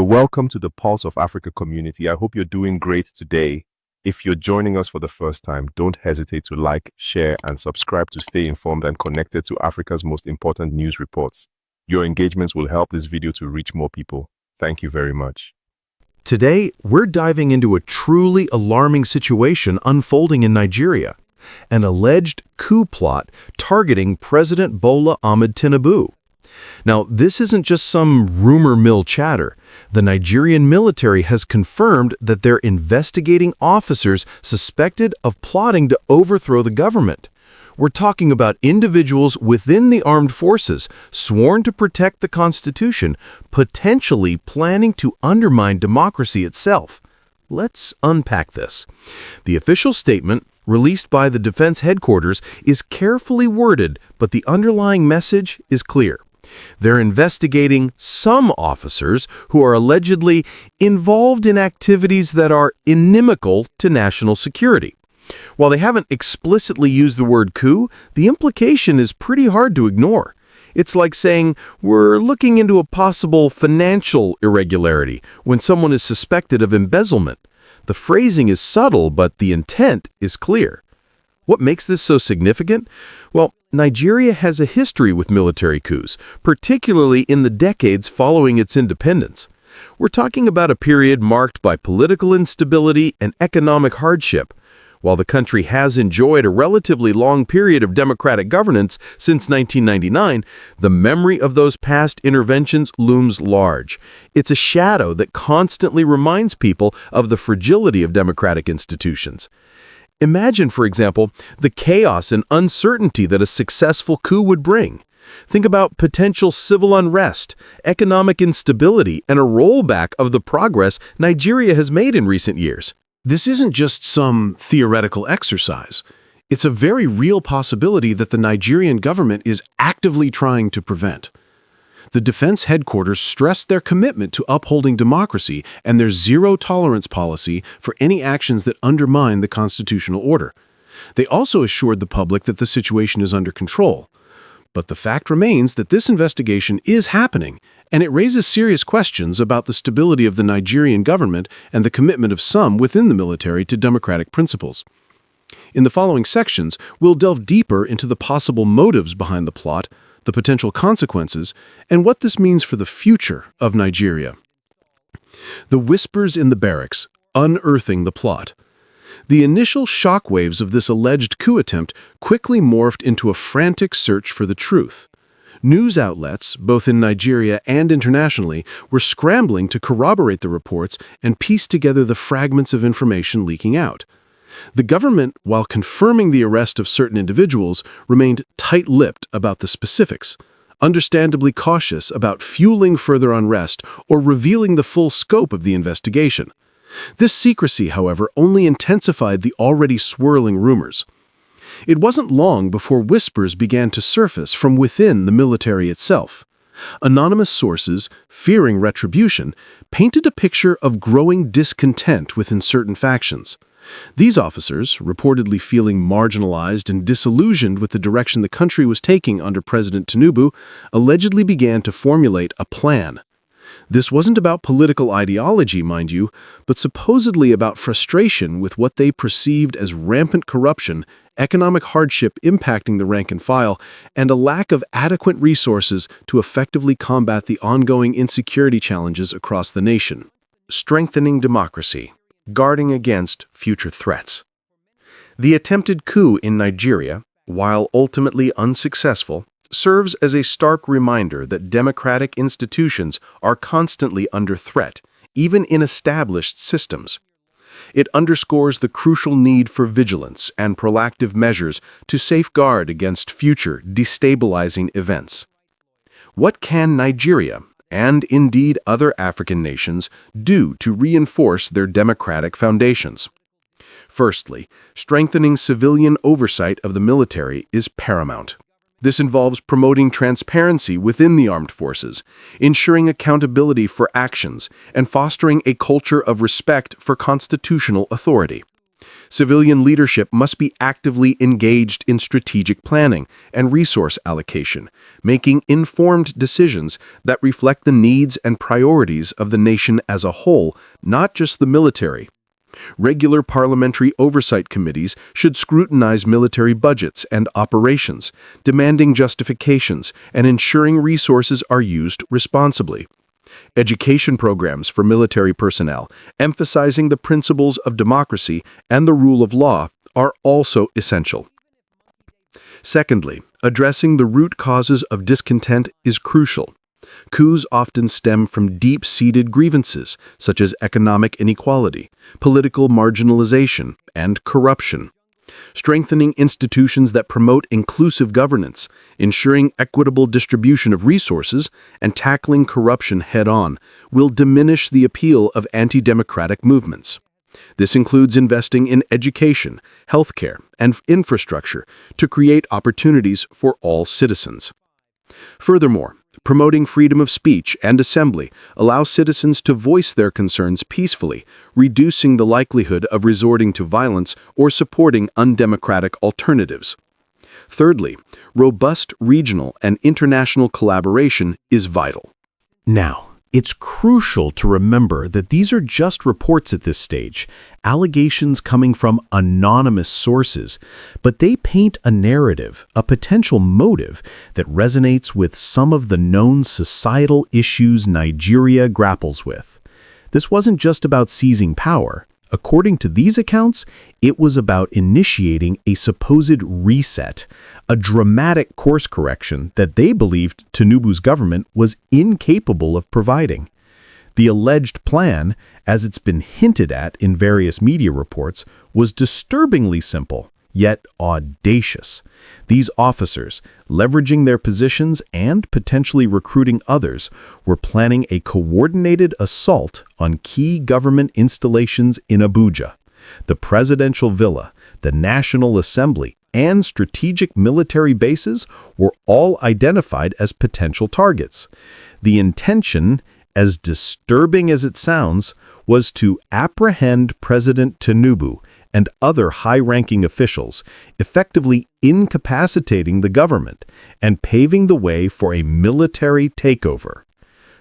welcome to the Pulse of Africa community. I hope you're doing great today. If you're joining us for the first time, don't hesitate to like, share, and subscribe to stay informed and connected to Africa's most important news reports. Your engagements will help this video to reach more people. Thank you very much. Today, we're diving into a truly alarming situation unfolding in Nigeria, an alleged coup plot targeting President Bola Ahmed Tinubu. Now, this isn't just some rumor mill chatter. The Nigerian military has confirmed that they're investigating officers suspected of plotting to overthrow the government. We're talking about individuals within the armed forces sworn to protect the Constitution, potentially planning to undermine democracy itself. Let's unpack this. The official statement, released by the Defense Headquarters, is carefully worded, but the underlying message is clear. They're investigating some officers who are allegedly involved in activities that are inimical to national security. While they haven't explicitly used the word coup, the implication is pretty hard to ignore. It's like saying, we're looking into a possible financial irregularity when someone is suspected of embezzlement. The phrasing is subtle, but the intent is clear. What makes this so significant? Well, Nigeria has a history with military coups, particularly in the decades following its independence. We're talking about a period marked by political instability and economic hardship. While the country has enjoyed a relatively long period of democratic governance since 1999, the memory of those past interventions looms large. It's a shadow that constantly reminds people of the fragility of democratic institutions. Imagine, for example, the chaos and uncertainty that a successful coup would bring. Think about potential civil unrest, economic instability, and a rollback of the progress Nigeria has made in recent years. This isn't just some theoretical exercise. It's a very real possibility that the Nigerian government is actively trying to prevent. The Defense Headquarters stressed their commitment to upholding democracy and their zero-tolerance policy for any actions that undermine the constitutional order. They also assured the public that the situation is under control. But the fact remains that this investigation is happening, and it raises serious questions about the stability of the Nigerian government and the commitment of some within the military to democratic principles. In the following sections, we'll delve deeper into the possible motives behind the plot, the potential consequences, and what this means for the future of Nigeria. The whispers in the barracks, unearthing the plot. The initial shockwaves of this alleged coup attempt quickly morphed into a frantic search for the truth. News outlets, both in Nigeria and internationally, were scrambling to corroborate the reports and piece together the fragments of information leaking out. The government, while confirming the arrest of certain individuals, remained tight-lipped about the specifics, understandably cautious about fueling further unrest or revealing the full scope of the investigation. This secrecy, however, only intensified the already swirling rumors. It wasn't long before whispers began to surface from within the military itself. Anonymous sources, fearing retribution, painted a picture of growing discontent within certain factions. These officers, reportedly feeling marginalized and disillusioned with the direction the country was taking under President Tinubu, allegedly began to formulate a plan. This wasn't about political ideology, mind you, but supposedly about frustration with what they perceived as rampant corruption, economic hardship impacting the rank and file, and a lack of adequate resources to effectively combat the ongoing insecurity challenges across the nation. Strengthening democracy. Guarding against future threats. The attempted coup in Nigeria, while ultimately unsuccessful, serves as a stark reminder that democratic institutions are constantly under threat, even in established systems. It underscores the crucial need for vigilance and proactive measures to safeguard against future destabilizing events. What can Nigeria, and indeed other African nations, do to reinforce their democratic foundations? Firstly, strengthening civilian oversight of the military is paramount. This involves promoting transparency within the armed forces, ensuring accountability for actions, and fostering a culture of respect for constitutional authority. Civilian leadership must be actively engaged in strategic planning and resource allocation, making informed decisions that reflect the needs and priorities of the nation as a whole, not just the military. Regular parliamentary oversight committees should scrutinize military budgets and operations, demanding justifications and ensuring resources are used responsibly. Education programs for military personnel, emphasizing the principles of democracy and the rule of law, are also essential. Secondly, addressing the root causes of discontent is crucial. Coups often stem from deep-seated grievances, such as economic inequality, political marginalization, and corruption. Strengthening institutions that promote inclusive governance, ensuring equitable distribution of resources, and tackling corruption head-on will diminish the appeal of anti-democratic movements. This includes investing in education, healthcare, and infrastructure to create opportunities for all citizens. Furthermore, promoting freedom of speech and assembly allows citizens to voice their concerns peacefully, reducing the likelihood of resorting to violence or supporting undemocratic alternatives. Thirdly, robust regional and international collaboration is vital. Now, it's crucial to remember that these are just reports at this stage, allegations coming from anonymous sources, but they paint a narrative, a potential motive that resonates with some of the known societal issues Nigeria grapples with. This wasn't just about seizing power. According to these accounts, it was about initiating a supposed reset, a dramatic course correction that they believed Tinubu's government was incapable of providing. The alleged plan, as it's been hinted at in various media reports, was disturbingly simple, yet audacious. These officers, leveraging their positions and potentially recruiting others, were planning a coordinated assault on key government installations in Abuja. The presidential villa, the National Assembly, and strategic military bases were all identified as potential targets. The intention, as disturbing as it sounds, was to apprehend President Tinubu and other high-ranking officials, effectively incapacitating the government and paving the way for a military takeover.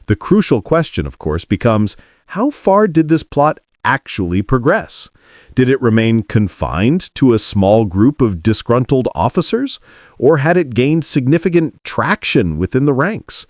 The crucial question, of course, becomes, how far did this plot actually progress? Did it remain confined to a small group of disgruntled officers, or had it gained significant traction within the ranks?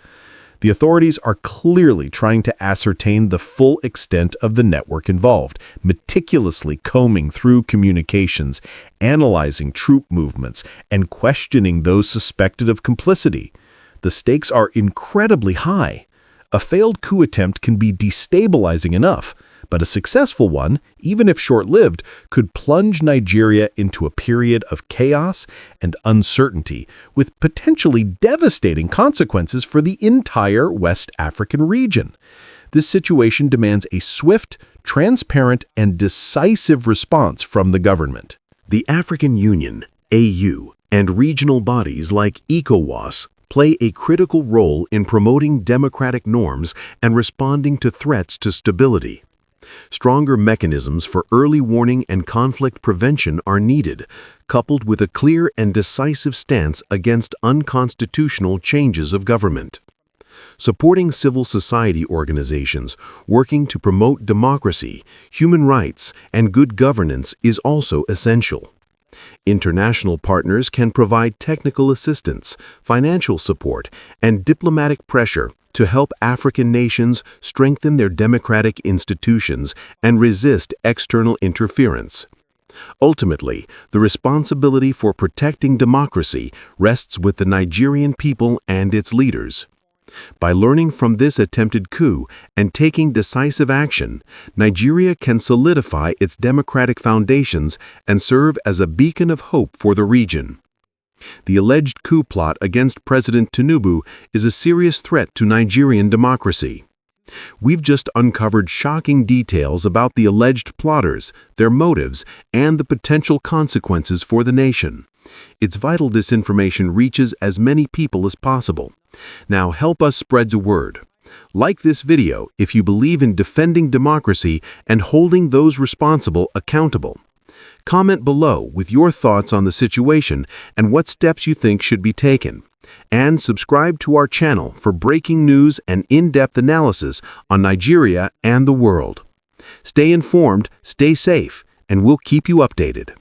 The authorities are clearly trying to ascertain the full extent of the network involved, meticulously combing through communications, analyzing troop movements, and questioning those suspected of complicity. The stakes are incredibly high. A failed coup attempt can be destabilizing enough, but a successful one, even if short-lived, could plunge Nigeria into a period of chaos and uncertainty, with potentially devastating consequences for the entire West African region. This situation demands a swift, transparent, and decisive response from the government. The African Union, AU, and regional bodies like ECOWAS play a critical role in promoting democratic norms and responding to threats to stability. Stronger mechanisms for early warning and conflict prevention are needed, coupled with a clear and decisive stance against unconstitutional changes of government. Supporting civil society organizations working to promote democracy, human rights, and good governance is also essential. International partners can provide technical assistance, financial support, and diplomatic pressure to help African nations strengthen their democratic institutions and resist external interference. Ultimately, the responsibility for protecting democracy rests with the Nigerian people and its leaders. By learning from this attempted coup and taking decisive action, Nigeria can solidify its democratic foundations and serve as a beacon of hope for the region. The alleged coup plot against President Tinubu is a serious threat to Nigerian democracy. We've just uncovered shocking details about the alleged plotters, their motives, and the potential consequences for the nation. It's vital this information reaches as many people as possible. Now help us spread the word. Like this video if you believe in defending democracy and holding those responsible accountable. Comment below with your thoughts on the situation and what steps you think should be taken. And subscribe to our channel for breaking news and in-depth analysis on Nigeria and the world. Stay informed, stay safe, and we'll keep you updated.